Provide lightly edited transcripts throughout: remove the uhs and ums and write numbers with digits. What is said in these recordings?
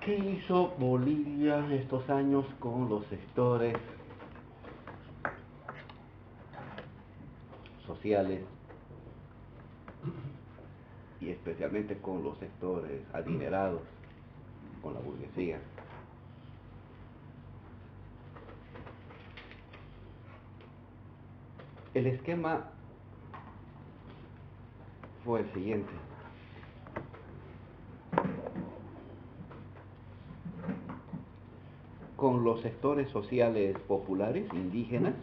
¿Qué hizo Bolivia estos años con los sectores sociales y especialmente con los sectores adinerados, con la burguesía? El esquema fue el siguiente. Con los sectores sociales populares, indígenas,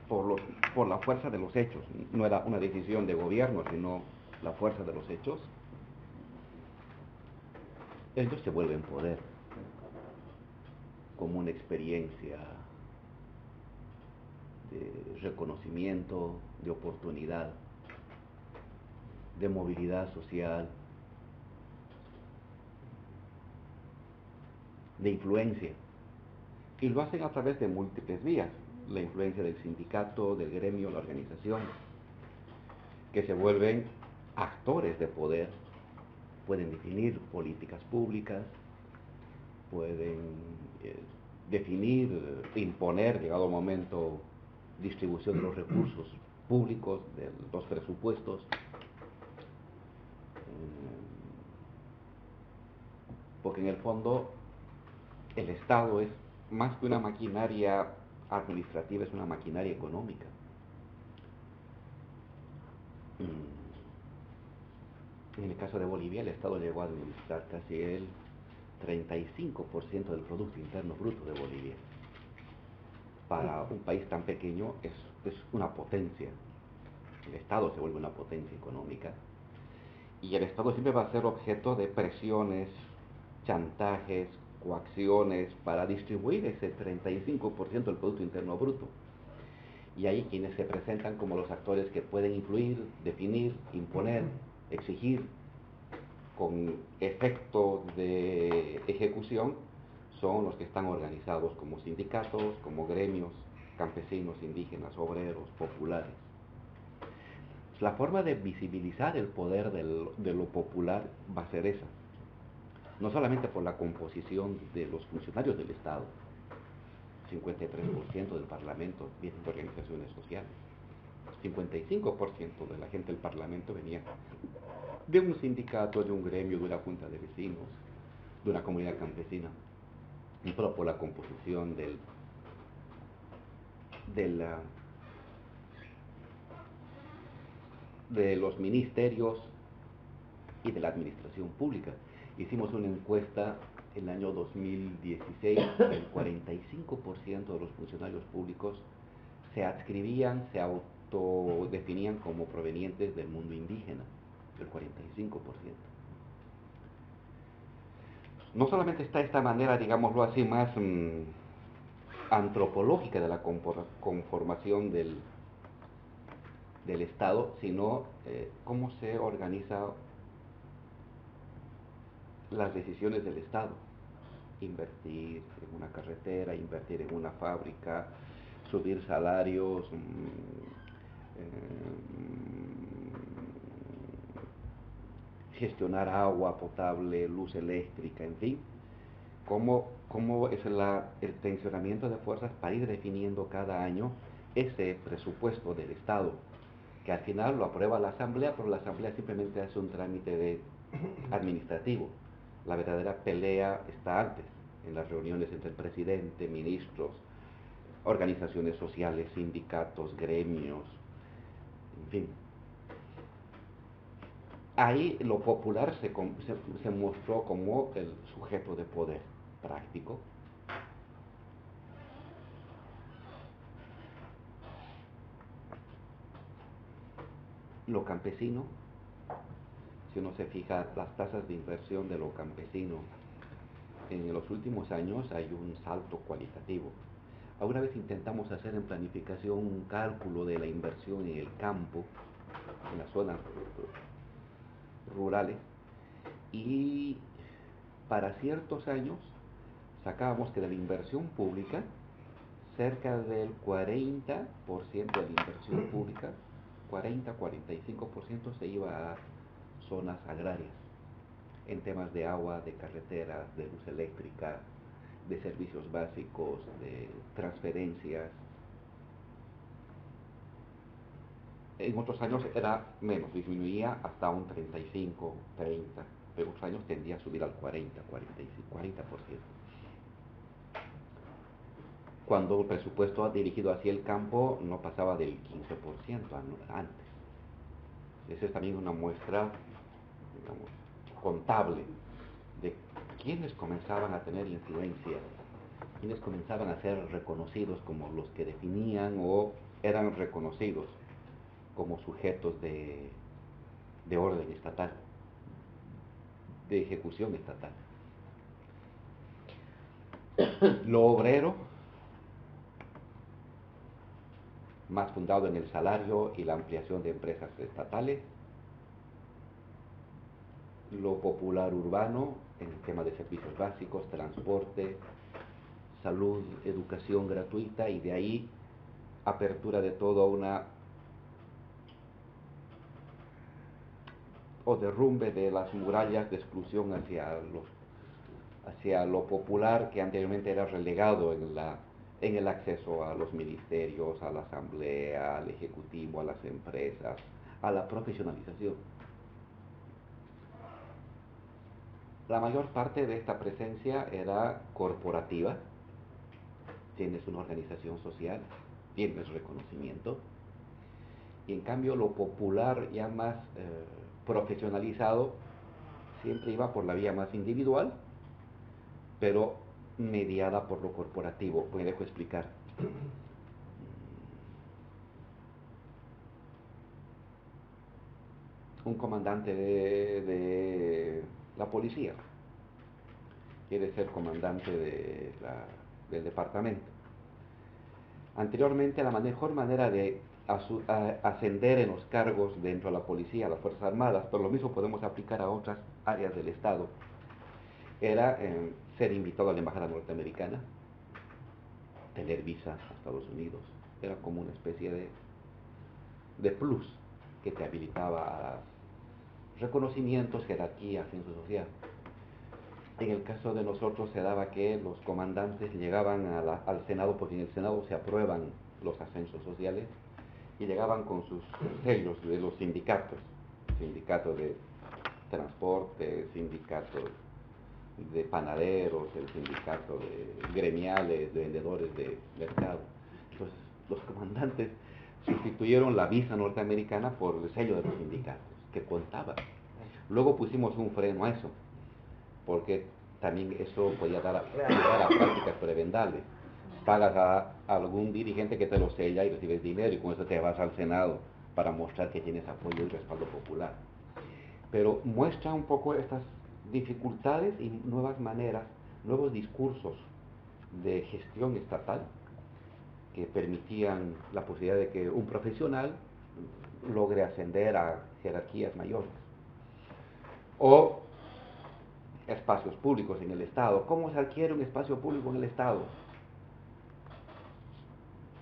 por, los, por la fuerza de los hechos, no era una decisión de gobierno, sino la fuerza de los hechos, ellos se vuelven poder como una experiencia de reconocimiento, de oportunidad, de movilidad social, de influencia. Y lo hacen a través de múltiples vías. La influencia del sindicato, del gremio, la organización, que se vuelven actores de poder, pueden definir políticas públicas, pueden definir, imponer, llegado el momento, distribución de los recursos públicos, de los presupuestos, porque en el fondo el Estado es más que una maquinaria administrativa, es una maquinaria económica. En el caso de Bolivia, el Estado llegó a administrar casi el 35% del Producto Interno Bruto de Bolivia. Para un país tan pequeño es una potencia. El Estado se vuelve una potencia económica y el Estado siempre va a ser objeto de presiones, chantajes, coacciones para distribuir ese 35% del Producto Interno Bruto. Y ahí quienes se presentan como los actores que pueden influir, definir, imponer, exigir con efecto de ejecución son los que están organizados como sindicatos, como gremios, campesinos, indígenas, obreros, populares. La forma de visibilizar el poder de lo popular va a ser esa, no solamente por la composición de los funcionarios del Estado, 53% del Parlamento vienen de organizaciones sociales, 55% de la gente del Parlamento venía de un sindicato, de un gremio, de una junta de vecinos, de una comunidad campesina, pero por la composición de, la, de los ministerios y de la administración pública. Hicimos una encuesta en el año 2016, el 45% de los funcionarios públicos se adscribían, se autodefinían como provenientes del mundo indígena, el 45%. No solamente está esta manera, digámoslo así, más antropológica de la conformación del Estado, sino cómo se organiza las decisiones del Estado. Invertir en una carretera, invertir en una fábrica, subir salarios, gestionar agua potable, luz eléctrica, en fin, cómo es el tensionamiento de fuerzas para ir definiendo cada año ese presupuesto del Estado, que al final lo aprueba la Asamblea, pero la Asamblea simplemente hace un trámite administrativo. La verdadera pelea está antes, en las reuniones entre el presidente, ministros, organizaciones sociales, sindicatos, gremios, en fin. Ahí lo popular se mostró como el sujeto de poder práctico. Lo campesino, si uno se fija las tasas de inversión de lo campesino, en los últimos años hay un salto cualitativo. Alguna vez intentamos hacer en planificación un cálculo de la inversión en el campo, en las zonas rurales, y para ciertos años sacábamos que de la inversión pública, cerca del 40% de la inversión pública, 40-45% se iba a zonas agrarias. en temas de agua, de carreteras, de luz eléctrica, de servicios básicos, de transferencias. En otros años era menos, disminuía hasta un 35, 30, pero otros años tendía a subir al 40, 45, 40%. Cuando el presupuesto dirigido hacia el campo no pasaba del 15% antes. Esa es también una muestra, digamos, contable de quienes comenzaban a tener influencia, quienes comenzaban a ser reconocidos como los que definían o eran reconocidos como sujetos de orden estatal, de ejecución estatal. Lo obrero, más fundado en el salario y la ampliación de empresas estatales. Lo popular urbano, en el tema de servicios básicos, transporte, salud, educación gratuita, y de ahí apertura de toda una, o derrumbe de las murallas de exclusión hacia lo popular, que anteriormente era relegado en el acceso a los ministerios, a la asamblea, al ejecutivo, a las empresas, a la profesionalización. La mayor parte de esta presencia era corporativa. Tienes una organización social, tienes reconocimiento, y en cambio lo popular, ya más profesionalizado, siempre iba por la vía más individual, pero mediada por lo corporativo. Me dejo explicar. Un comandante de la policía quiere ser comandante del departamento. Anteriormente, la mejor manera de ascender en los cargos dentro de la policía, las Fuerzas Armadas, pero lo mismo podemos aplicar a otras áreas del Estado, era ser invitado a la embajada norteamericana, tener visa a Estados Unidos. Era como una especie de plus que te habilitaba a reconocimientos, jerarquía, ascenso social. En el caso de nosotros se daba que los comandantes llegaban al Senado, porque en el Senado se aprueban los ascensos sociales, y llegaban con sus sellos de los sindicatos, sindicato de transporte, sindicato de panaderos, el sindicato de gremiales, de vendedores de mercado. Entonces, los comandantes sustituyeron la visa norteamericana por el sello de los sindicatos, que contaba. Luego pusimos un freno a eso, porque también eso podía llevar a prácticas prebendables. Pagas a algún dirigente que te lo sella y recibes dinero, y con eso te vas al Senado para mostrar que tienes apoyo y respaldo popular. Pero muestra un poco estas dificultades y nuevas maneras, nuevos discursos de gestión estatal que permitían la posibilidad de que un profesional logre ascender a jerarquías mayores. O espacios públicos en el Estado. ¿Cómo se adquiere un espacio público en el Estado?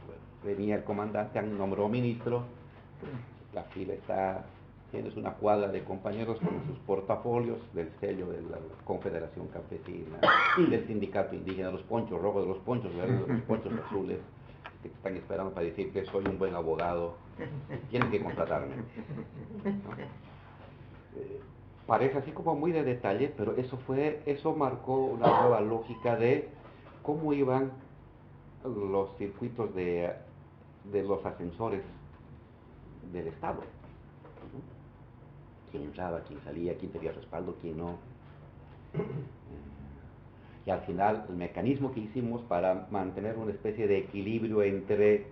Bueno, venía el comandante, nombró ministro, la fila está, tienes una cuadra de compañeros con sus portafolios del sello de la Confederación Campesina, del Sindicato Indígena, los ponchos rojos, de los ponchos verdes, de los ponchos azules, que te están esperando para decir que soy un buen abogado, tienes que contratarme, ¿no? Parece así como muy de detalle, pero eso marcó una nueva lógica de cómo iban los circuitos de los ascensores del Estado. Quién entraba, quién salía, quién tenía respaldo, quién no. Y al final el mecanismo que hicimos para mantener una especie de equilibrio entre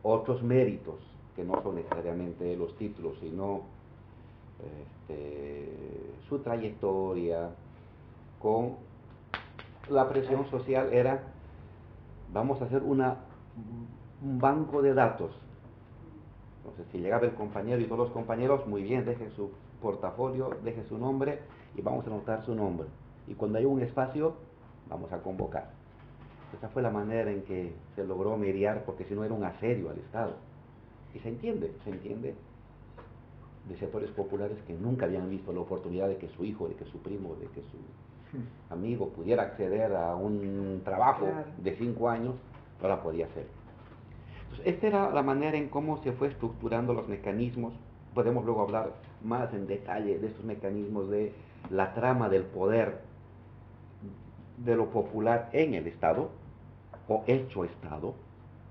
otros méritos, que no son necesariamente los títulos, sino su trayectoria, con la presión social, era: vamos a hacer un banco de datos. Entonces, si llegaba el compañero y todos los compañeros, muy bien, deje su portafolio, deje su nombre y vamos a anotar su nombre. Y cuando hay un espacio, vamos a convocar. Esa fue la manera en que se logró mediar, porque si no era un asedio al Estado. Y se entiende, se entiende. de sectores populares que nunca habían visto la oportunidad de que su hijo, de que su primo, de que su amigo pudiera acceder a un trabajo de 5 años, ahora podía hacer. Entonces, esta era la manera en cómo se fue estructurando los mecanismos. Podemos luego hablar más en detalle de estos mecanismos de la trama del poder de lo popular en el Estado o hecho Estado,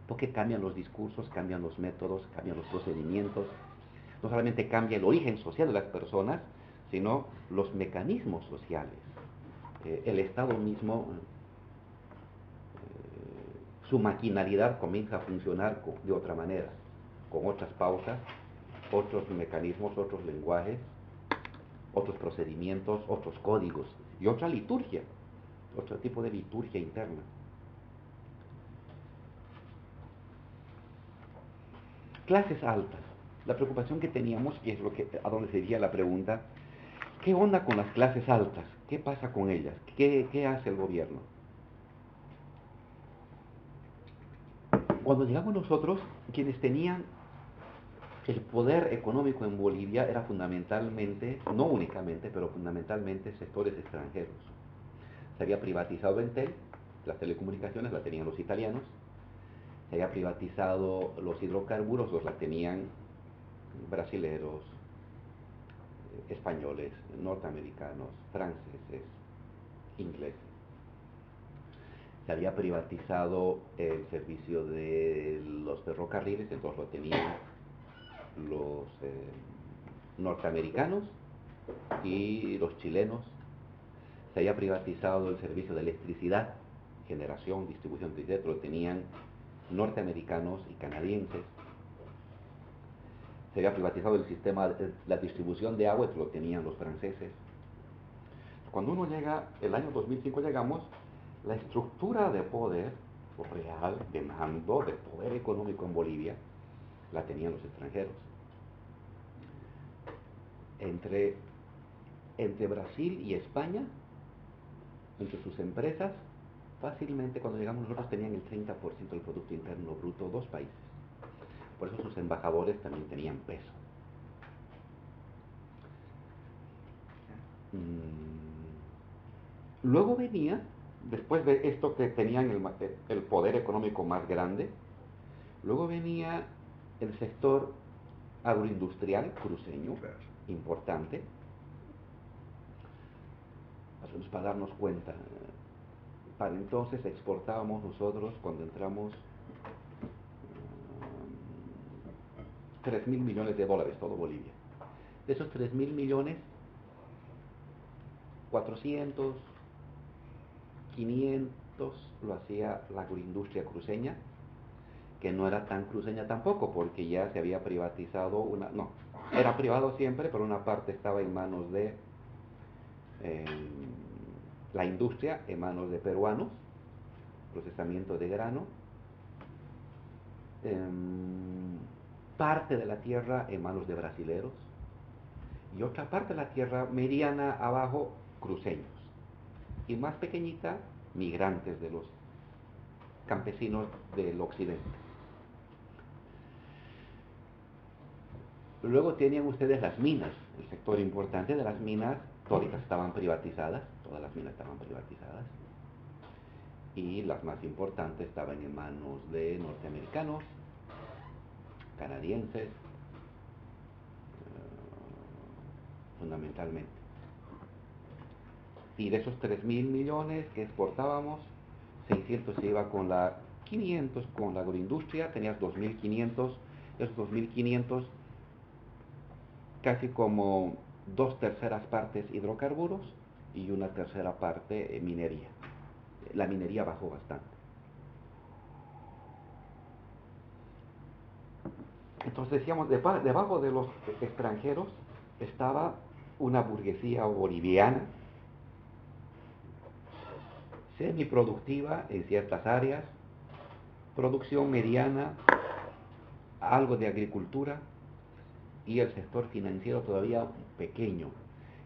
porque cambian los discursos, cambian los métodos, cambian los procedimientos. No solamente cambia el origen social de las personas, sino los mecanismos sociales. El Estado mismo, su maquinalidad comienza a funcionar de otra manera, con otras pautas, otros mecanismos, otros lenguajes, otros procedimientos, otros códigos y otra liturgia, otro tipo de liturgia interna. Clases altas. La preocupación que teníamos, y es a donde se iría la pregunta, ¿qué onda con las clases altas? ¿Qué pasa con ellas? ¿Qué hace el gobierno? Cuando llegamos nosotros, quienes tenían el poder económico en Bolivia era fundamentalmente, no únicamente, pero fundamentalmente sectores extranjeros. Se había privatizado Entel, las telecomunicaciones las tenían los italianos, se había privatizado los hidrocarburos, los la tenían brasileros, españoles, norteamericanos, franceses, ingleses. Se había privatizado el servicio de los ferrocarriles, entonces lo tenían los norteamericanos y los chilenos. Se había privatizado el servicio de electricidad, generación, distribución de electricidad, lo tenían norteamericanos y canadienses. Se había privatizado el sistema, la distribución de agua, lo tenían los franceses. Cuando uno llega, el año 2005 llegamos, la estructura de poder real, de mando, de poder económico en Bolivia, la tenían los extranjeros. Entre Brasil y España, entre sus empresas, fácilmente cuando llegamos nosotros tenían el 30% del Producto Interno Bruto, dos países. Por eso sus embajadores también tenían peso. Luego venía, después de esto que tenían el poder económico más grande, luego venía el sector agroindustrial cruceño, importante. Para darnos cuenta, para entonces exportábamos nosotros, cuando entramos, 3.000 millones de dólares, todo Bolivia. De esos 3.000 millones, 400, 500 lo hacía la agroindustria cruceña, que no era tan cruceña tampoco, porque ya se había privatizado no, era privado siempre, pero una parte estaba en manos de la industria, en manos de peruanos, procesamiento de grano, parte de la tierra en manos de brasileros, y otra parte de la tierra mediana abajo, cruceños, y más pequeñita, migrantes de los campesinos del occidente. Luego tenían ustedes las minas, el sector importante de las minas, todas estaban privatizadas, todas las minas estaban privatizadas, y las más importantes estaban en manos de norteamericanos, canadienses, fundamentalmente. Y de esos 3.000 millones que exportábamos, 600 se iba con 500 con la agroindustria, tenías 2.500, esos 2.500 casi como 2/3 partes hidrocarburos y una tercera parte minería. La minería bajó bastante. Entonces decíamos, debajo de los extranjeros estaba una burguesía boliviana, semiproductiva en ciertas áreas, producción mediana, algo de agricultura, y el sector financiero todavía pequeño.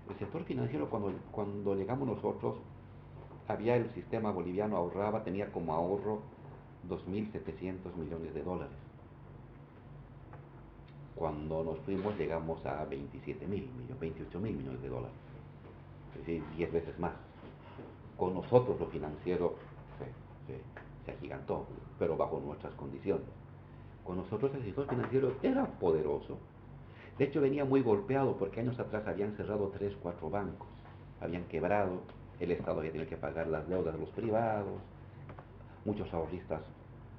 El sector financiero, cuando llegamos nosotros, había el sistema boliviano ahorraba, tenía como ahorro 2.700 millones de dólares. Cuando nos fuimos llegamos a 27.000 millones, 28.000 millones de dólares, es decir, 10 veces más. Con nosotros lo financiero se agigantó, pero bajo nuestras condiciones. Con nosotros el sector financiero era poderoso. De hecho venía muy golpeado porque años atrás habían cerrado 3, 4 bancos, habían quebrado, el Estado había tenido que pagar las deudas de los privados, muchos ahorristas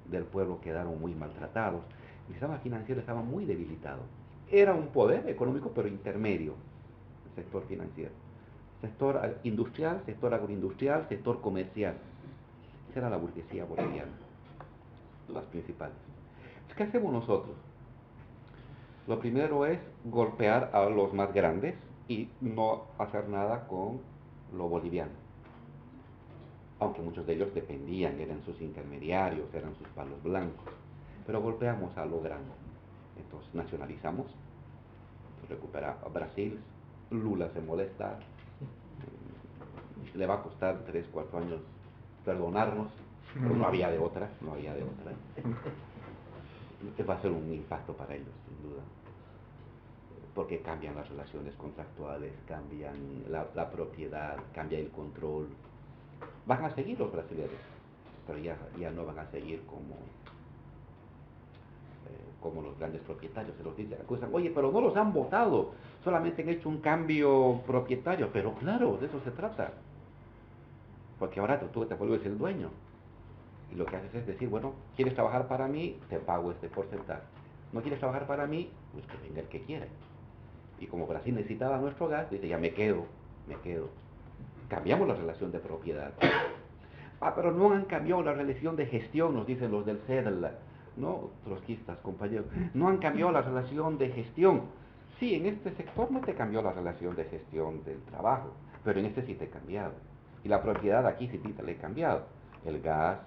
del pueblo quedaron muy maltratados, el sistema financiero estaba muy debilitado. Era un poder económico pero intermedio, el sector financiero. Sector industrial, sector agroindustrial, sector comercial. Esa era la burguesía boliviana, las principales. ¿Qué hacemos nosotros? Lo primero es golpear a los más grandes y no hacer nada con lo boliviano. Aunque muchos de ellos dependían, eran sus intermediarios, eran sus palos blancos. Pero golpeamos a lo grande. Entonces nacionalizamos, recupera a Brasil, Lula se molesta, le va a costar 3, 4 años perdonarnos, pero no había de otra, no había de otra. Va a ser un impacto para ellos, sin duda, porque cambian las relaciones contractuales, cambian la propiedad, cambia el control. Van a seguir los brasileños, pero ya no van a seguir como los grandes propietarios. Se los dicen, acusan, oye, pero no los han votado, solamente han hecho un cambio propietario. Pero claro, de eso se trata, porque ahora tú te vuelves el dueño. Y lo que haces es decir, bueno, ¿quieres trabajar para mí? Te pago este porcentaje. ¿No quieres trabajar para mí? Pues que venga el que quiera. Y como Brasil necesitaba nuestro gas, dice, ya me quedo, me quedo. Cambiamos la relación de propiedad. Ah, pero no han cambiado la relación de gestión, nos dicen los del CEDL, ¿no? Trotskistas, compañeros. No han cambiado la relación de gestión. Sí, en este sector no te cambió la relación de gestión del trabajo, pero en este sí te he cambiado. Y la propiedad aquí sí te la he cambiado. El gas,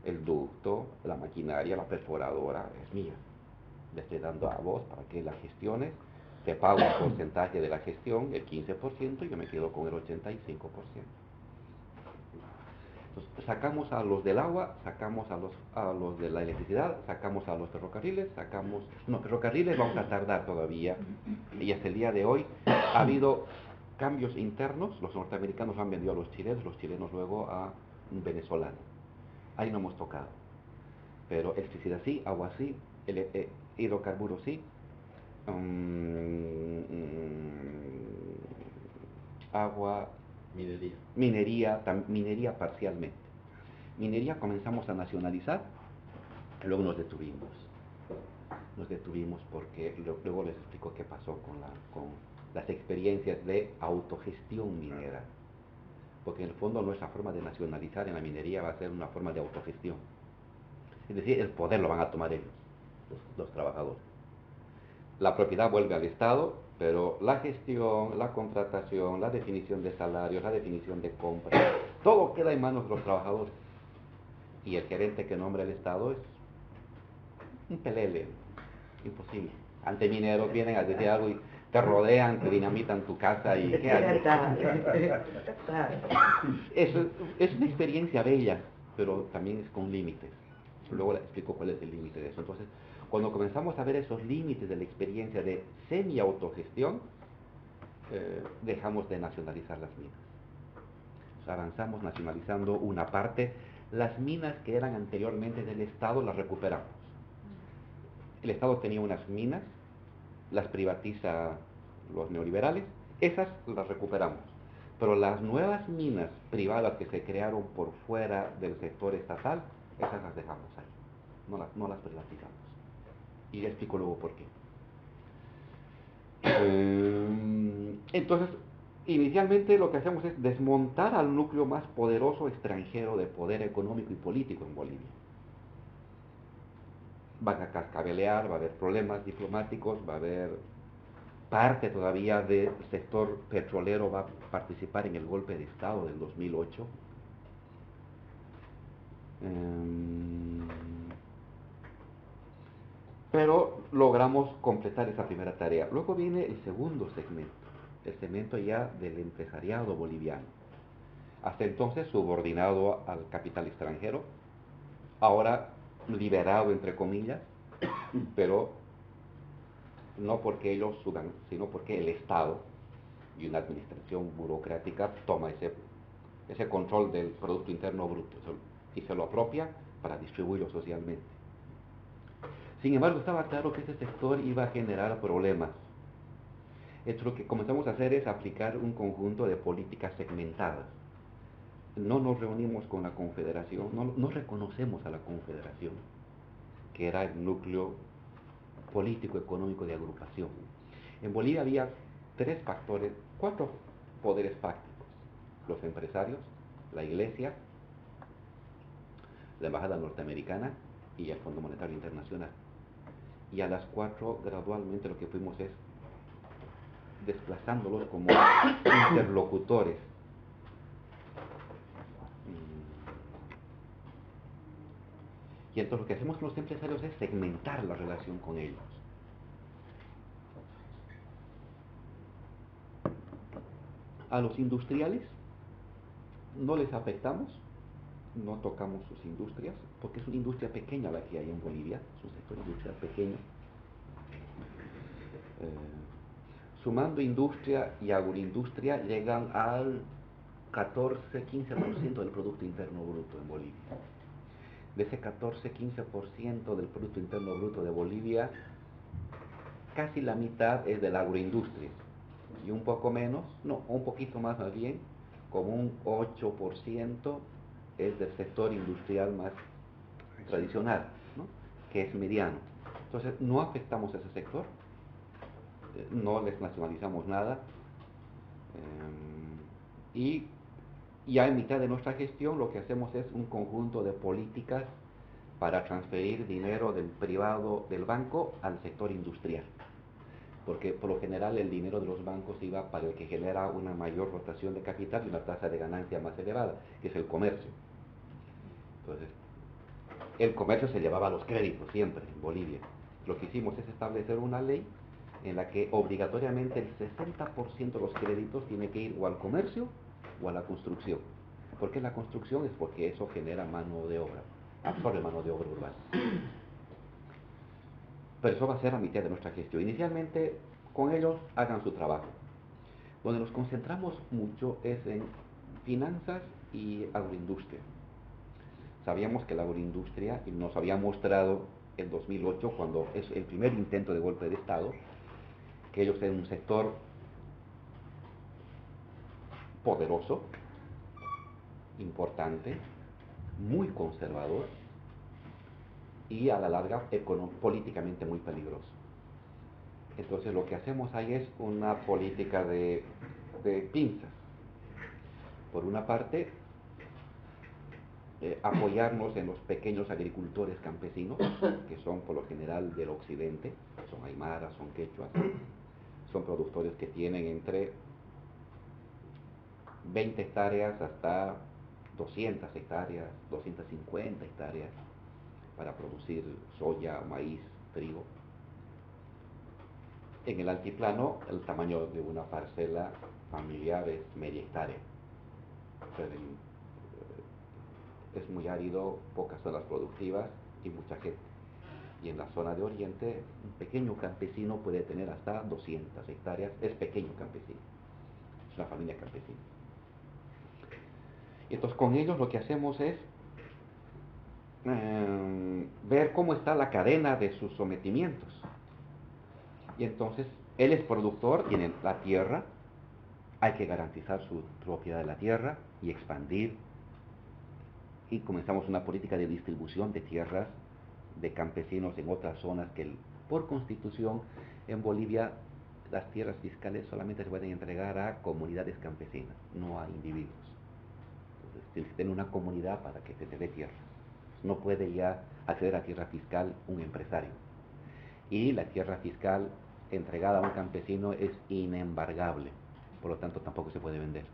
el ducto, la maquinaria, la perforadora es mía. Le estoy dando a vos para que la gestiones, te pago un porcentaje de la gestión, el 15%, y yo me quedo con el 85%. Entonces, sacamos a los del agua, sacamos a los de la electricidad, sacamos a los ferrocarriles, sacamos... No, ferrocarriles vamos a tardar todavía, y hasta el día de hoy ha habido cambios internos, los norteamericanos han vendido a los chilenos luego a un venezolano. Ahí no hemos tocado, pero electricidad sí, agua sí, hidrocarburos sí, agua, minería parcialmente. Minería comenzamos a nacionalizar, luego nos detuvimos. Nos detuvimos porque luego les explico qué pasó con las experiencias de autogestión minera. Porque en el fondo nuestra forma de nacionalizar en la minería va a ser una forma de autogestión. Es decir, el poder lo van a tomar ellos, los trabajadores. La propiedad vuelve al Estado, pero la gestión, la contratación, la definición de salarios, la definición de compras, todo queda en manos de los trabajadores. Y el gerente que nombra el Estado es un pelele, imposible. Ante mineros vienen a decir algo y te rodean, te dinamitan tu casa y ¿qué haces? Es una experiencia bella, pero también es con límites. Luego le explico cuál es el límite de eso. Entonces, cuando comenzamos a ver esos límites de la experiencia de semi-autogestión, dejamos de nacionalizar las minas. O sea, avanzamos nacionalizando una parte. Las minas que eran anteriormente del Estado las recuperamos. El Estado tenía unas minas, las privatiza los neoliberales, esas las recuperamos. Pero las nuevas minas privadas que se crearon por fuera del sector estatal, esas las dejamos ahí, no las privatizamos. Y ya explico luego por qué. Entonces, inicialmente lo que hacemos es desmontar al núcleo más poderoso extranjero de poder económico y político en Bolivia. Van a cascabelear, va a haber problemas diplomáticos, va a haber parte todavía del sector petrolero va a participar en el golpe de Estado del 2008. Pero logramos completar esa primera tarea. Luego viene el segundo segmento, el segmento ya del empresariado boliviano. Hasta entonces subordinado al capital extranjero, ahora liberado entre comillas, pero no porque ellos suban, sino porque el Estado y una administración burocrática toma ese control del Producto Interno Bruto y se lo apropia para distribuirlo socialmente. Sin embargo, estaba claro que este sector iba a generar problemas. Entonces, lo que comenzamos a hacer es aplicar un conjunto de políticas segmentadas. No nos reunimos con la Confederación, no reconocemos a la Confederación, que era el núcleo político, económico de agrupación. En Bolivia había cuatro poderes fácticos: los empresarios, la iglesia, la embajada norteamericana y el Fondo Monetario Internacional. Y a las cuatro gradualmente lo que fuimos es desplazándolos como interlocutores. Y entonces lo que hacemos con los empresarios es segmentar la relación con ellos. A los industriales no les afectamos, no tocamos sus industrias, porque es una industria pequeña la que hay en Bolivia, es un sector industrial pequeño. Sumando industria y agroindustria llegan al 14-15% del Producto Interno Bruto en Bolivia. De ese 14-15% del Producto Interno Bruto de Bolivia, casi la mitad es de la agroindustria, y un poco menos, no, un poquito más bien, como un 8% es del sector industrial más tradicional, ¿no? Que es mediano. Entonces, no afectamos a ese sector, no les nacionalizamos nada, y ya en mitad de nuestra gestión lo que hacemos es un conjunto de políticas para transferir dinero del privado del banco al sector industrial, porque por lo general el dinero de los bancos iba para el que genera una mayor rotación de capital y una tasa de ganancia más elevada, que es el comercio. Entonces, el comercio se llevaba los créditos siempre en Bolivia. Lo que hicimos es establecer una ley en la que obligatoriamente el 60% de los créditos tiene que ir o al comercio o a la construcción. ¿Por qué la construcción? Es porque eso genera mano de obra, absorbe mano de obra urbana. Pero eso va a ser a mitad de nuestra gestión. Inicialmente, con ellos hagan su trabajo. Donde nos concentramos mucho es en finanzas y agroindustria. Sabíamos que la agroindustria, y nos había mostrado en 2008, cuando es el primer intento de golpe de Estado, que ellos eran un sector poderoso, importante, muy conservador y a la larga políticamente muy peligroso. Entonces lo que hacemos ahí es una política de pinzas. Por una parte, apoyarnos en los pequeños agricultores campesinos, que son por lo general del occidente, son aymaras, son quechuas, son productores que tienen entre 20 hectáreas hasta 200 hectáreas, 250 hectáreas para producir soya, maíz, trigo. En el altiplano, el tamaño de una parcela familiar es media hectárea. Pero es muy árido, pocas zonas productivas y mucha gente. Y en la zona de oriente, un pequeño campesino puede tener hasta 200 hectáreas, es pequeño campesino, es una familia campesina. Y entonces con ellos lo que hacemos es ver cómo está la cadena de sus sometimientos. Y entonces él es productor, tiene la tierra, hay que garantizar su propiedad de la tierra y expandir. Y comenzamos una política de distribución de tierras de campesinos en otras zonas que por constitución en Bolivia las tierras fiscales solamente se pueden entregar a comunidades campesinas, no a individuos. Entonces tienes que tener una comunidad para que se te dé tierra. No puede ya acceder a tierra fiscal un empresario. Y la tierra fiscal entregada a un campesino es inembargable, por lo tanto tampoco se puede vender.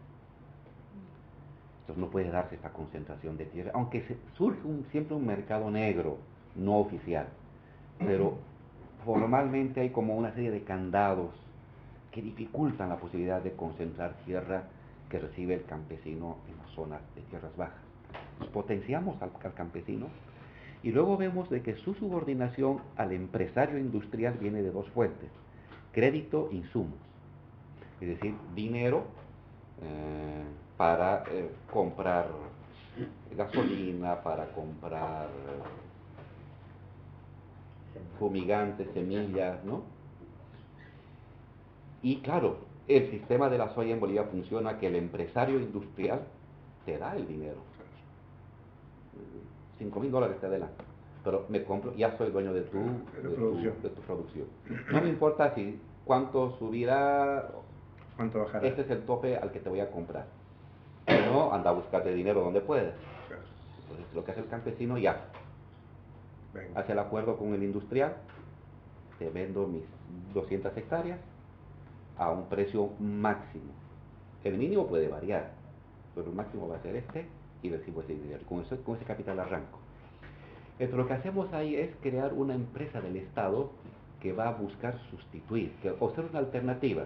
Entonces no puede darse esta concentración de tierra, aunque surge siempre un mercado negro, no oficial, pero formalmente hay como una serie de candados que dificultan la posibilidad de concentrar tierra que recibe el campesino en las zonas de tierras bajas. Nos potenciamos al campesino y luego vemos de que su subordinación al empresario industrial viene de dos fuentes. crédito insumos, es decir, dinero para comprar gasolina, para comprar fumigantes, semillas, ¿no? Y claro, el sistema de la soya en Bolivia funciona que el empresario industrial te da el dinero. 5.000 dólares te adelanto, pero me compro, ya soy dueño de tu producción. No me importa si cuánto subirá, cuánto bajará. este es el tope al que te voy a comprar. Si no, anda a buscarte dinero donde puedas. Entonces, lo que hace el campesino ya hace el acuerdo con el industrial, te vendo mis 200 hectáreas a un precio máximo. El mínimo puede variar, pero el máximo va a ser este y recibo ese dinero. Con ese capital arranco. Entonces, lo que hacemos ahí es crear una empresa del Estado que va a buscar sustituir, o ser una alternativa.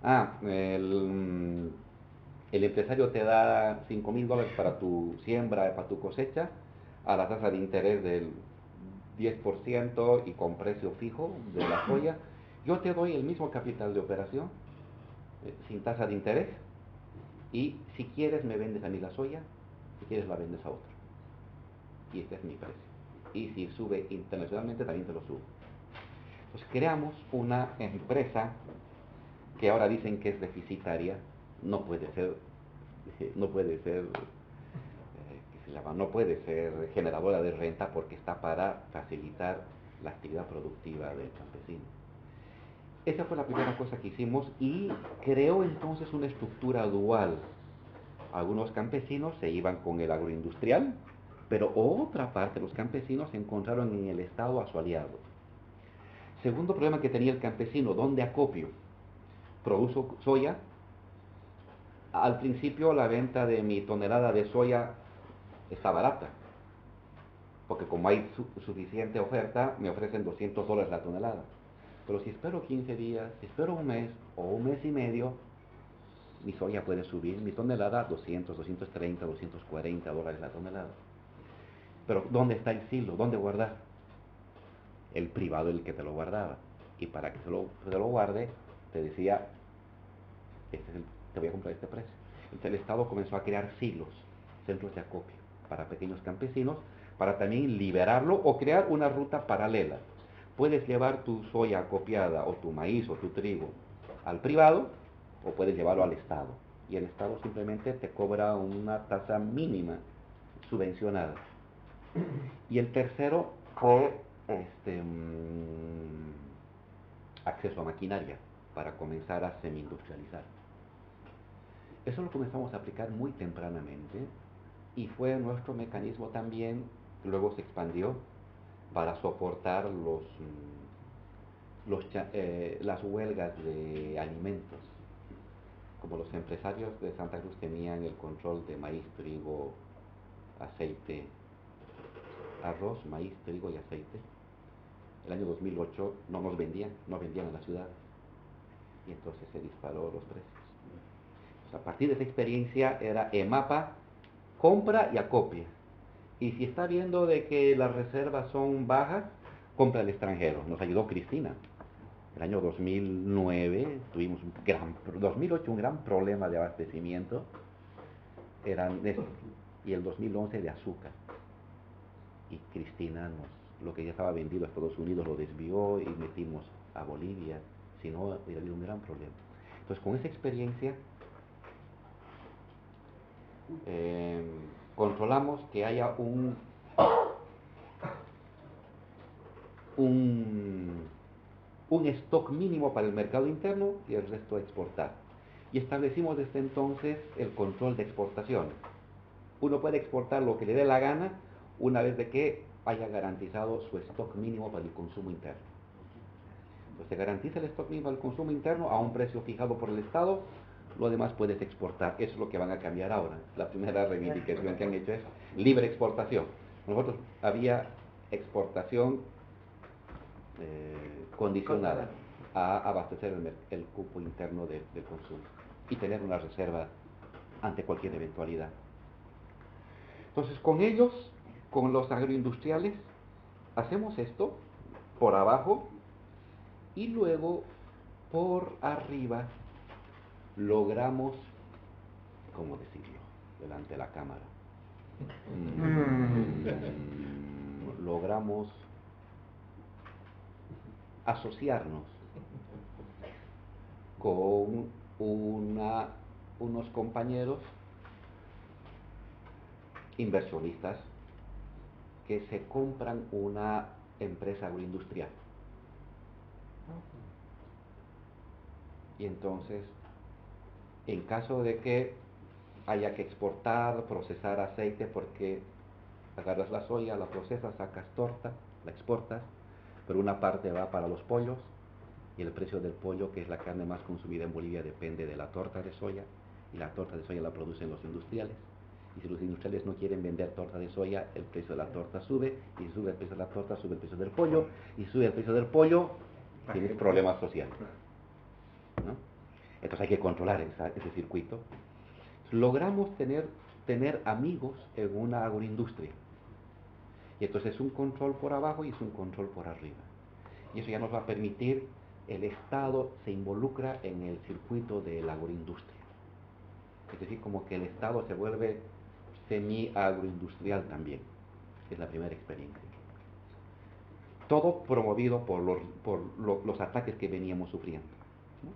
El empresario te da 5.000 dólares para tu siembra, para tu cosecha, a la tasa de interés del 10% y con precio fijo de la soya. Yo te doy el mismo capital de operación, sin tasa de interés, y si quieres me vendes a mí la soya, si quieres la vendes a otro. Y este es mi precio. Y si sube internacionalmente también te lo subo. Pues creamos una empresa que ahora dicen que es deficitaria, no puede ser, no puede ser generadora de renta porque está para facilitar la actividad productiva del campesino. Esa fue la primera cosa que hicimos y creó entonces una estructura dual. Algunos campesinos se iban con el agroindustrial, pero otra parte de los campesinos se encontraron en el Estado a su aliado. Segundo problema que tenía el campesino, ¿dónde acopio? Produzo soya. Al principio la venta de mi tonelada de soya está barata, porque como hay suficiente oferta, me ofrecen 200 dólares la tonelada. Pero si espero 15 días, si espero un mes o un mes y medio, mi soya puede subir mi tonelada a 200, 230, 240 dólares la tonelada. Pero ¿dónde está el silo? ¿Dónde guardar? El privado el que te lo guardaba. Y para que te lo guarde, te decía, te voy a comprar este precio. Entonces el Estado comenzó a crear silos, centros de acopio, para pequeños campesinos, para también liberarlo o crear una ruta paralela. Puedes llevar tu soya acopiada o tu maíz o tu trigo al privado o puedes llevarlo al Estado. Y el Estado simplemente te cobra una tasa mínima subvencionada. Y el tercero fue acceso a maquinaria para comenzar a semi-industrializar. Eso lo comenzamos a aplicar muy tempranamente y fue nuestro mecanismo también, luego se expandió para soportar las huelgas de alimentos. Como los empresarios de Santa Cruz tenían el control de maíz, trigo, aceite, arroz, maíz, trigo y aceite, el año 2008 no vendían en la ciudad y entonces se disparó los precios. A partir de esa experiencia era EMAPA, compra y acopia. Y si está viendo de que las reservas son bajas, compra al extranjero. Nos ayudó Cristina. El año 2009 tuvimos 2008 un gran problema de abastecimiento, y el 2011 de azúcar. Y Cristina lo que ya estaba vendido a Estados Unidos lo desvió y metimos a Bolivia, si no hubiera habido un gran problema. Entonces con esa experiencia controlamos que haya un stock mínimo para el mercado interno y el resto exportar. Y establecimos desde entonces el control de exportación. Uno puede exportar lo que le dé la gana una vez de que haya garantizado su stock mínimo para el consumo interno. Entonces se garantiza el stock mínimo para el consumo interno a un precio fijado por el Estado, lo demás puedes exportar. Eso es lo que van a cambiar ahora. La primera reivindicación que han hecho es libre exportación. Nosotros había exportación condicionada a abastecer el cupo interno del consumo y tener una reserva ante cualquier eventualidad. Entonces con ellos, con los agroindustriales, hacemos esto por abajo y luego por arriba logramos, ¿cómo decirlo? Delante de la cámara. Logramos asociarnos con unos compañeros inversionistas que se compran una empresa agroindustrial. Y entonces, en caso de que haya que exportar, procesar aceite, porque agarras la soya, la procesas, sacas torta, la exportas, pero una parte va para los pollos, y el precio del pollo, que es la carne más consumida en Bolivia, depende de la torta de soya, y la torta de soya la producen los industriales. Y si los industriales no quieren vender torta de soya, el precio de la torta sube, y si sube el precio de la torta, sube el precio del pollo, y sube el precio del pollo, tienes problemas sociales, ¿no? Entonces hay que controlar ese circuito. Logramos tener amigos en una agroindustria. Y entonces es un control por abajo y es un control por arriba. Y eso ya nos va a permitir, el Estado se involucra en el circuito de la agroindustria. Es decir, como que el Estado se vuelve semi-agroindustrial también. Es la primera experiencia. Todo promovido por los ataques que veníamos sufriendo, ¿no?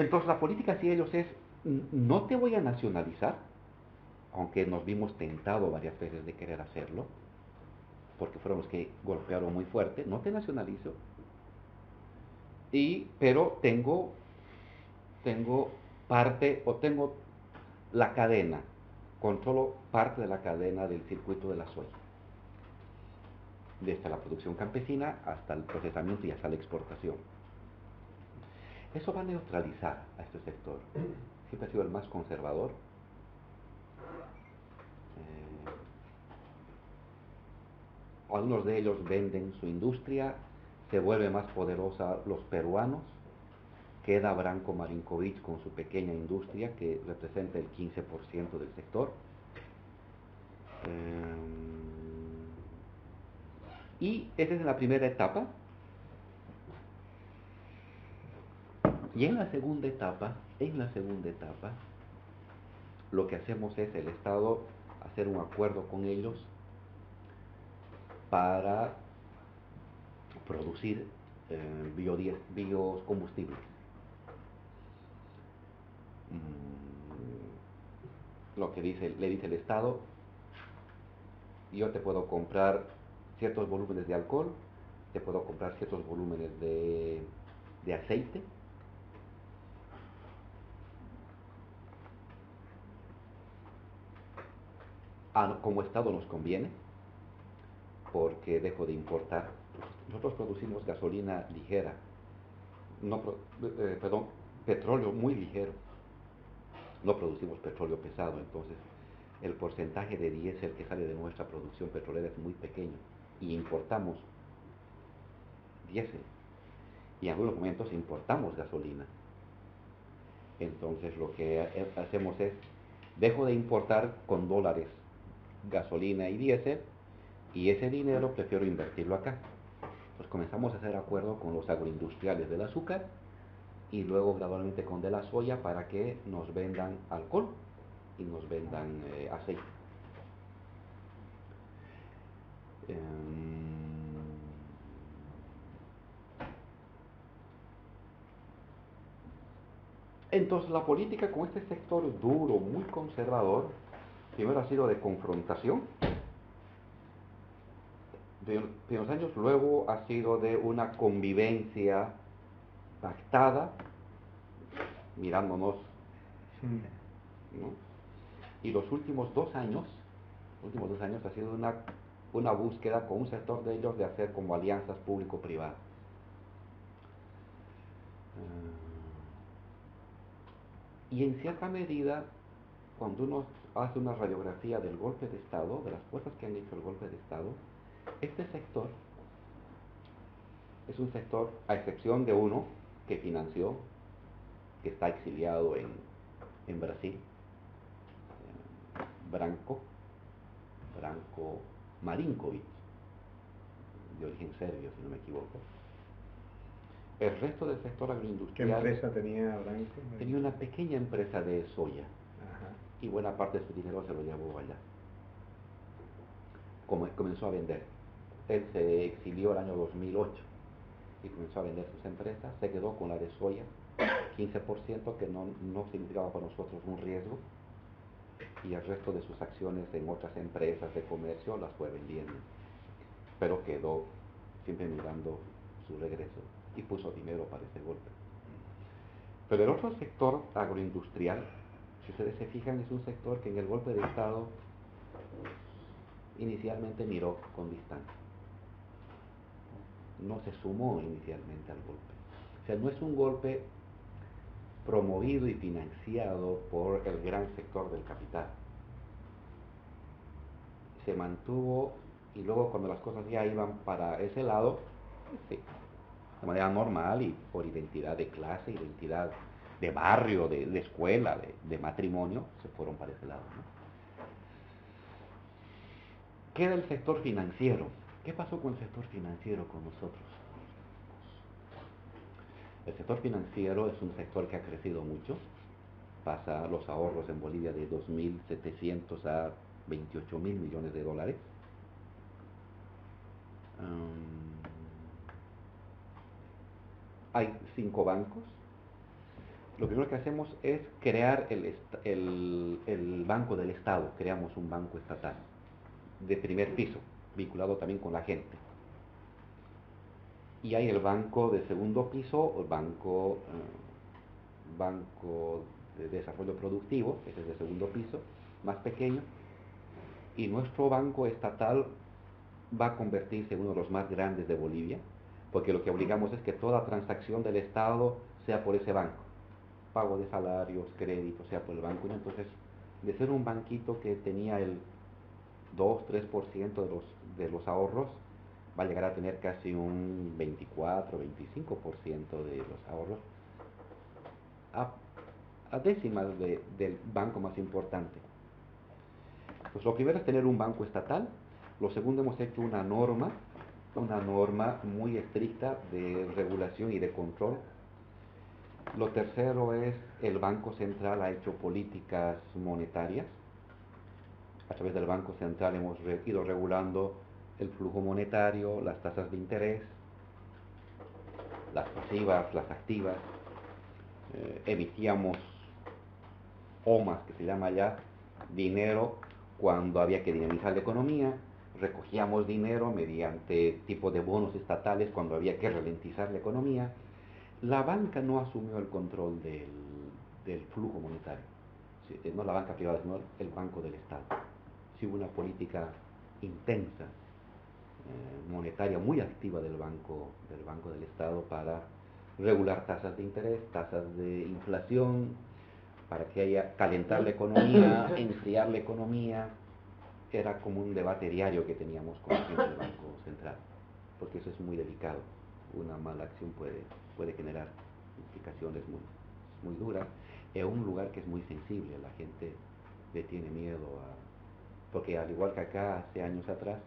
Entonces la política hacia ellos es, no te voy a nacionalizar, aunque nos vimos tentados varias veces de querer hacerlo, porque fueron los que golpearon muy fuerte, no te nacionalizo, pero tengo parte, o tengo la cadena, controlo parte de la cadena del circuito de la soya, desde la producción campesina hasta el procesamiento y hasta la exportación. Eso va a neutralizar a este sector. Siempre ha sido el más conservador. Algunos de ellos venden su industria, se vuelve más poderosa los peruanos, queda Branko Marinkovic con su pequeña industria que representa el 15% del sector. Y esa es la primera etapa. Y en la segunda etapa, lo que hacemos es el Estado hacer un acuerdo con ellos para producir biocombustibles. Lo que le dice el Estado, yo te puedo comprar ciertos volúmenes de alcohol, te puedo comprar ciertos volúmenes de aceite, como Estado nos conviene, porque dejo de importar. Nosotros producimos gasolina ligera, petróleo muy ligero, no producimos petróleo pesado, entonces el porcentaje de diésel que sale de nuestra producción petrolera es muy pequeño, y importamos diésel, y en algunos momentos importamos gasolina. Entonces lo que hacemos es, dejo de importar con dólares gasolina y diésel, y ese dinero prefiero invertirlo acá. Pues comenzamos a hacer acuerdos con los agroindustriales del azúcar, y luego gradualmente con de la soya, para que nos vendan alcohol y nos vendan aceite. Entonces la política con este sector duro, muy conservador, primero ha sido de confrontación, de unos años, luego ha sido de una convivencia pactada, mirándonos, ¿no? Y los últimos 2 años ha sido una búsqueda con un sector de ellos de hacer como alianzas público-privadas. Y en cierta medida, cuando uno hace una radiografía del golpe de Estado, de las fuerzas que han hecho el golpe de Estado, este sector es un sector, a excepción de uno que financió, que está exiliado en Brasil, Branko Marinkovic, de origen serbio, si no me equivoco. El resto del sector ¿Qué agroindustrial empresa tenía Branco? tenía una pequeña empresa de soya Ajá. y buena parte de su dinero se lo llevó allá. Comenzó a vender. Él se exilió el año 2008 y comenzó a vender sus empresas, se quedó con la de soya, 15% que no significaba para nosotros un riesgo, y el resto de sus acciones en otras empresas de comercio las fue vendiendo, pero quedó siempre mirando su regreso y puso dinero para ese golpe. Pero el otro sector agroindustrial, si ustedes se fijan, es un sector que en el golpe de Estado inicialmente miró con distancia. No se sumó inicialmente al golpe. O sea, no es un golpe promovido y financiado por el gran sector del capital. Se mantuvo y luego cuando las cosas ya iban para ese lado, sí, de manera normal y por identidad de clase, identidad de barrio, de escuela, de matrimonio, se fueron para ese lado, ¿no? Queda el sector financiero. ¿Qué pasó con el sector financiero con nosotros? El sector financiero es un sector que ha crecido mucho. Pasa los ahorros en Bolivia de 2.700 a 28.000 millones de dólares. Hay 5 bancos. Lo primero que hacemos es crear el Banco del Estado. Creamos un banco estatal de primer piso, vinculado también con la gente. Y hay el banco de segundo piso, el banco de desarrollo productivo, ese es de segundo piso, más pequeño. Y nuestro banco estatal va a convertirse en uno de los más grandes de Bolivia, porque lo que obligamos es que toda transacción del Estado sea por ese banco. Pago de salarios, créditos, sea por el banco. Entonces, de ser un banquito que tenía el 2-3% de los ahorros, va a llegar a tener casi un 24-25% de los ahorros, a, a décimas del banco más importante. Pues lo primero es tener un banco estatal. Lo segundo, hemos hecho una norma muy estricta de regulación y de control. Lo tercero es el Banco Central ha hecho políticas monetarias. A través del Banco Central hemos ido regulando el flujo monetario, las tasas de interés, las pasivas, las activas. Emitíamos OMAS, que se llama ya, dinero cuando había que dinamizar la economía. Recogíamos dinero mediante tipo de bonos estatales cuando había que ralentizar la economía. La banca no asumió el control del flujo monetario, sí, no la banca privada, sino el Banco del Estado. Sí hubo una política intensa, monetaria muy activa del Banco del Estado para regular tasas de interés, tasas de inflación, para que haya calentar la economía, enfriar la economía. Era como un debate diario que teníamos con la gente del Banco Central, porque eso es muy delicado. Una mala acción puede generar implicaciones muy duras en un lugar que es muy sensible. La gente le tiene miedo porque al igual que acá hace años atrás,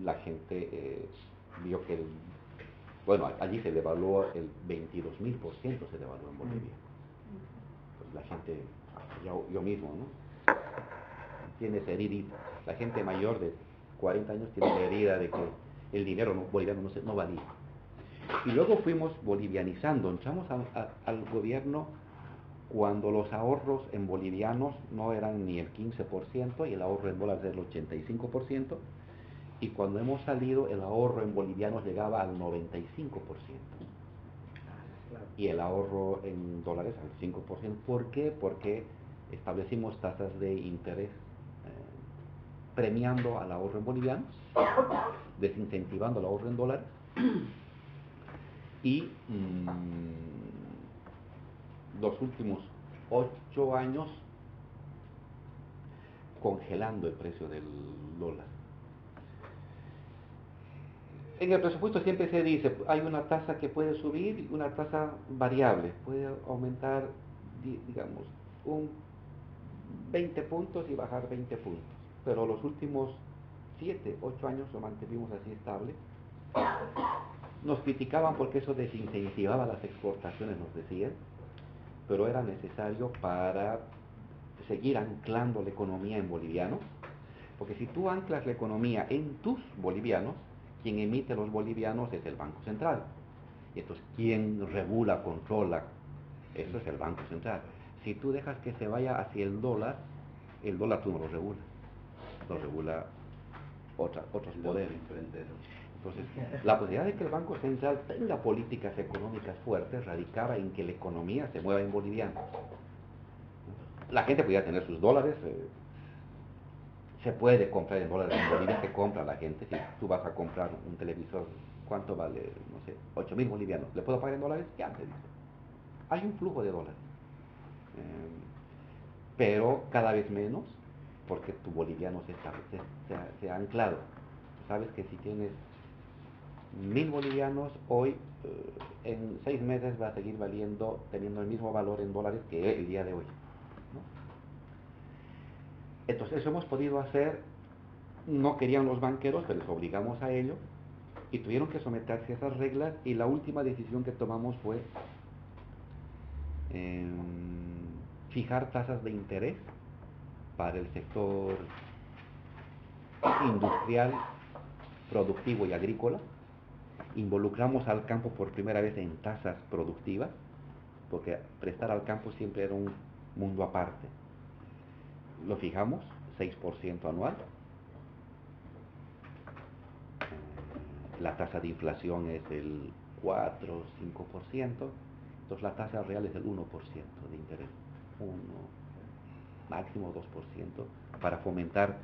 la gente vio que bueno, allí se devaluó el 22.000%, se devaluó en Bolivia. Pues la gente, yo mismo, ¿no? Tiene esa herida. La gente mayor de 40 años tiene la herida de que el dinero boliviano no valía. Y luego fuimos bolivianizando, entramos al gobierno cuando los ahorros en bolivianos no eran ni el 15% y el ahorro en dólares era el 85%, y cuando hemos salido el ahorro en bolivianos llegaba al 95% y el ahorro en dólares al 5%. ¿Por qué? Porque establecimos tasas de interés premiando al ahorro en bolivianos, desincentivando el ahorro en dólares y los últimos 8 años congelando el precio del dólar. En el presupuesto siempre se dice, hay una tasa que puede subir y una tasa variable, puede aumentar, digamos, un 20 puntos y bajar 20 puntos, pero los últimos 7, 8 años lo mantuvimos así estable. Nos criticaban porque eso desincentivaba las exportaciones, nos decían, pero era necesario para seguir anclando la economía en bolivianos, porque si tú anclas la economía en tus bolivianos, quien emite los bolivianos es el Banco Central. Y entonces, ¿quién regula, controla? Eso es el Banco Central. Si tú dejas que se vaya hacia el dólar tú no lo regula otros poderes. Entonces, la posibilidad de que el Banco Central tenga políticas económicas fuertes radicaba en que la economía se mueva en boliviano. La gente podía tener sus dólares, se puede comprar en dólares en Bolivia, se compra la gente. Si tú vas a comprar un televisor, ¿cuánto vale? No sé, 8.000 bolivianos. ¿Le puedo pagar en dólares? Ya te dice. Hay un flujo de dólares. Pero cada vez menos, porque tu boliviano se ha anclado. Tú sabes que si tienes 1.000 bolivianos, hoy en 6 meses va a seguir valiendo, teniendo el mismo valor en dólares que el día de hoy, ¿no? Entonces eso hemos podido hacer, no querían los banqueros, pero les obligamos a ello, y tuvieron que someterse a esas reglas, y la última decisión que tomamos fue eh, fijar tasas de interés para el sector industrial, productivo y agrícola. Involucramos al campo por primera vez en tasas productivas, porque prestar al campo siempre era un mundo aparte. Lo fijamos, 6% anual. La tasa de inflación es el 4 o 5%, entonces la tasa real es el 1% de interés, 1, máximo 2%, para fomentar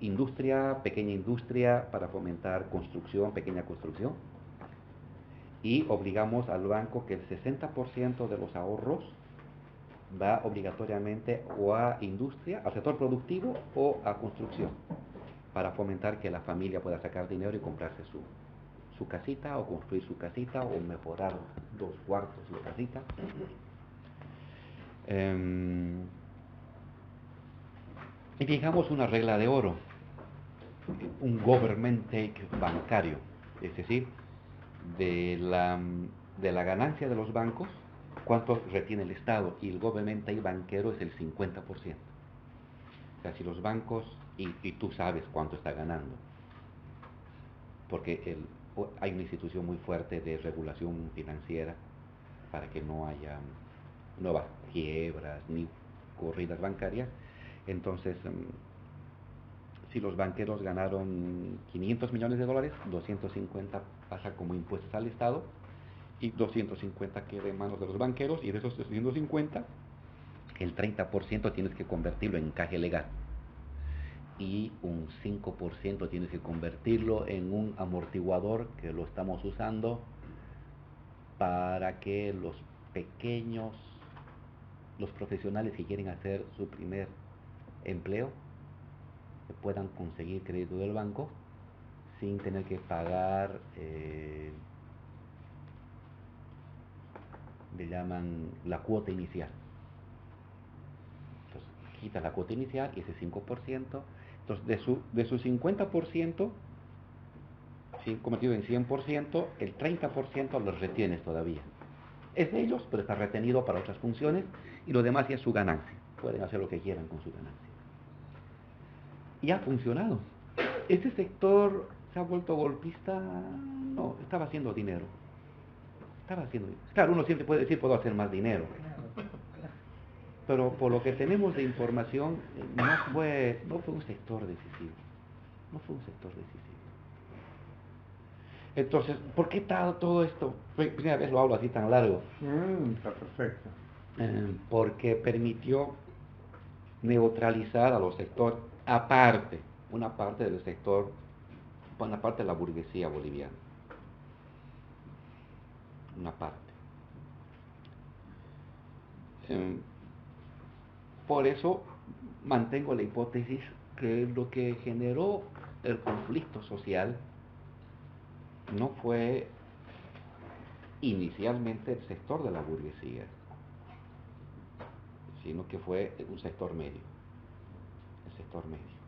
industria, pequeña industria, para fomentar construcción, pequeña construcción. Y obligamos al banco que el 60% de los ahorros va obligatoriamente o a industria, al sector productivo o a construcción, para fomentar que la familia pueda sacar dinero y comprarse su casita o construir su casita o mejorar 2 cuartos de casita. Y fijamos una regla de oro, un government take bancario, es decir, de la ganancia de los bancos, cuánto retiene el Estado, y el government take banquero es el 50%. O sea, si los bancos, y tú sabes cuánto está ganando, porque hay una institución muy fuerte de regulación financiera para que no haya nuevas quiebras ni corridas bancarias. Entonces, si los banqueros ganaron 500 millones de dólares, 250 pasa como impuestos al Estado y 250 queda en manos de los banqueros, y de esos 250, el 30% tienes que convertirlo en caje legal y un 5% tienes que convertirlo en un amortiguador, que lo estamos usando para que los pequeños, los profesionales que quieren hacer su primer empleo, puedan conseguir crédito del banco sin tener que pagar, le llaman la cuota inicial. Entonces, quita la cuota inicial y ese 5%, entonces de su 50%, convertido en 100%, el 30% los retienes todavía. Es de ellos, pero está retenido para otras funciones, y lo demás ya es su ganancia. Pueden hacer lo que quieran con su ganancia. Y ha funcionado. Este sector se ha vuelto golpista, no, estaba haciendo dinero. Claro, uno siempre puede decir, puedo hacer más dinero. Pero por lo que tenemos de información, no fue un sector decisivo. No fue un sector decisivo. Entonces, ¿por qué todo esto? Primera vez lo hablo así tan largo. Está perfecto. Porque permitió neutralizar a los sectores, una parte del sector, una parte de la burguesía boliviana. Una parte. Por eso mantengo la hipótesis que lo que generó el conflicto social no fue inicialmente el sector de la burguesía, sino que fue un sector medio, el sector medio.